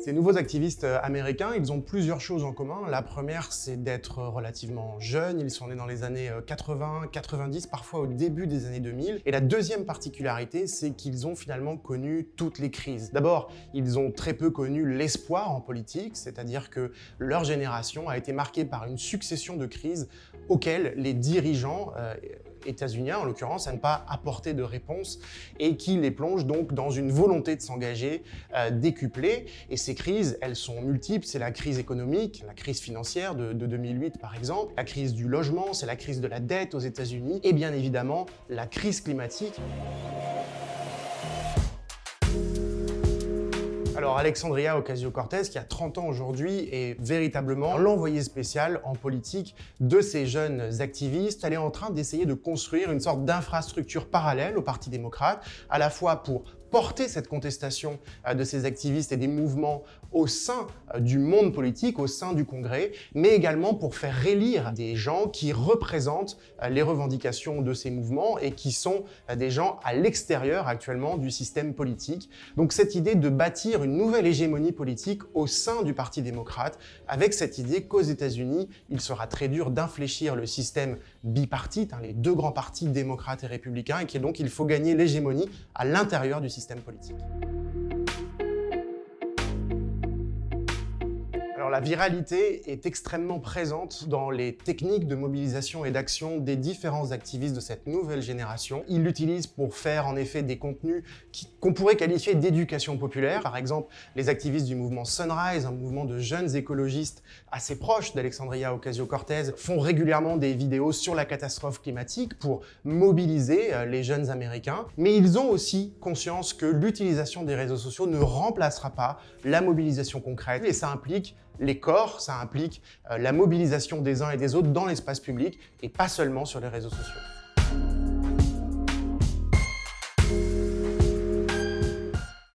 Ces nouveaux activistes américains, ils ont plusieurs choses en commun. La première, c'est d'être relativement jeunes. Ils sont nés dans les années 80, 90, parfois au début des années 2000. Et la deuxième particularité, c'est qu'ils ont finalement connu toutes les crises. D'abord, ils ont très peu connu l'espoir en politique, c'est-à-dire que leur génération a été marquée par une succession de crises auxquelles les dirigeants états-uniens, en l'occurrence, n'ont pas apporté de réponse et qui les plongent donc dans une volonté de s'engager décuplée. Et ces crises, elles sont multiples. C'est la crise économique, la crise financière de 2008 par exemple, la crise du logement, c'est la crise de la dette aux États-Unis et bien évidemment la crise climatique. Alors Alexandria Ocasio-Cortez, qui a 30 ans aujourd'hui, est véritablement l'envoyé spécial en politique de ces jeunes activistes. Elle est en train d'essayer de construire une sorte d'infrastructure parallèle au Parti démocrate, à la fois pour porter cette contestation de ces activistes et des mouvements au sein du monde politique, au sein du Congrès, mais également pour faire réélire des gens qui représentent les revendications de ces mouvements et qui sont des gens à l'extérieur actuellement du système politique. Donc cette idée de bâtir une nouvelle hégémonie politique au sein du Parti démocrate, avec cette idée qu'aux États-Unis, il sera très dur d'infléchir le système bipartite, les deux grands partis démocrates et républicains, et donc il faut gagner l'hégémonie à l'intérieur du système politique. Alors la viralité est extrêmement présente dans les techniques de mobilisation et d'action des différents activistes de cette nouvelle génération. Ils l'utilisent pour faire en effet des contenus qu'on pourrait qualifier d'éducation populaire. Par exemple, les activistes du mouvement Sunrise, un mouvement de jeunes écologistes assez proches d'Alexandria Ocasio-Cortez, font régulièrement des vidéos sur la catastrophe climatique pour mobiliser les jeunes Américains. Mais ils ont aussi conscience que l'utilisation des réseaux sociaux ne remplacera pas la mobilisation concrète et ça implique les corps, ça implique la mobilisation des uns et des autres dans l'espace public et pas seulement sur les réseaux sociaux.